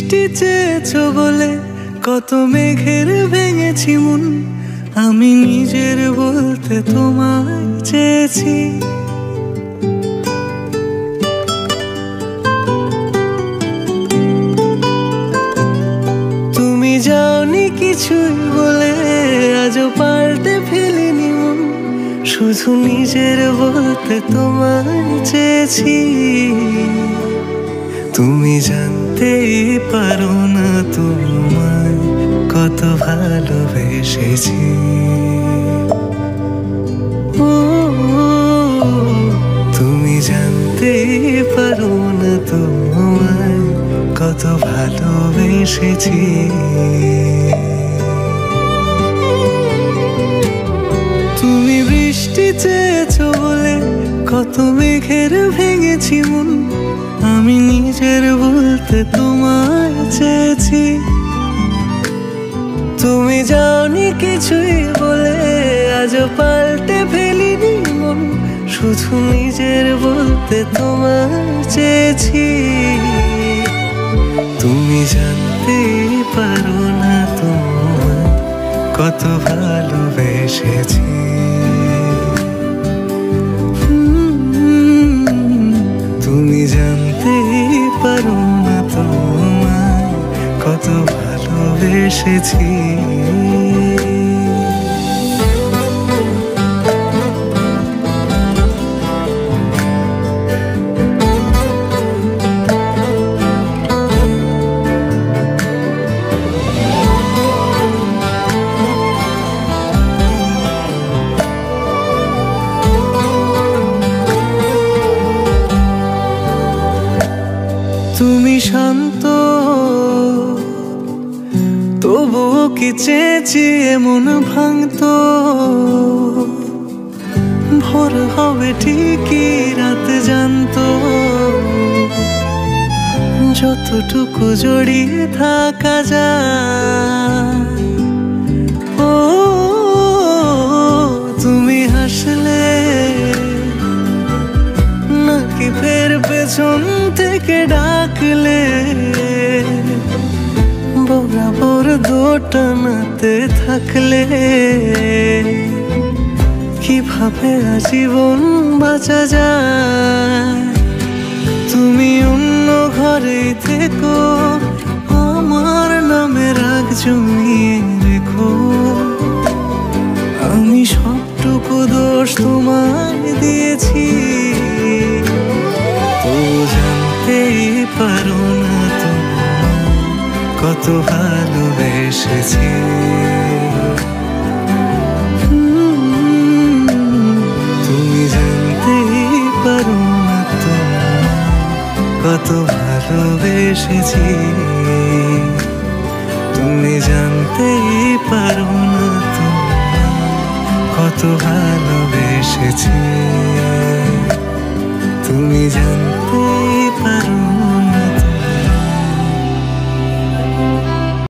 বৃষ্টি চেয়েছো বলে কত মেঘের ভেঙেছি মন, আমি নিজের বলতে তোমায় চেয়েছি। তুমি যাওনি কিছুই বলে আজও পাল্টে ফেলিনি মন, শুধু নিজের বলতে তোমায় চেয়েছি। তুমি জানতেই পারো না তোমায় কত ভালোবেসেছি। ও তুমি জানতেই পারো না তোমায় কত ভালোবেসেছি। তুমি বৃষ্টি চেয়েছো বলে কত মেঘের ভেঙেছি মন, আমি নিজের বলতে তোমায় চেয়েছি। তুমি যাওনি কিছুই বলে আজও পাল্টে ফেলিনি মন, শুধু নিজের বলতে তোমায় চেয়েছি। তুমি জানতে পারো না তোমায় কত ভালোবেসেছি। তুমি জানতে পারো না তোমায় কত ভালোবেসেছি। তুমি শান্ত তবুও কি চেয়েছি এমন ভাঙতো, ভোর হবে ঠিকই রাত জানতো, যতটুকু জড়িয়ে থাকা যায়। ও তুমি হাসলে নাকি ফের পেছন থেকে ডাকলে, বরাবর দোটানাতে থাকলে কিভাবে আজীবন বাঁচা যায়। তুমি অন্য ঘরে থেকো, আমার নামে রাগ জমিয়ে রেখো, আমি সবটুকু দোষ তোমায় দিয়েছি। তো জানতেই পারো না তোমায় কত ভালোবেসেছি। তুমি জানতেই পারো না তোমায় কত ভালোবেসেছি। তুমি জানতেই পারো না তোমায় কত ভালোবেসেছি।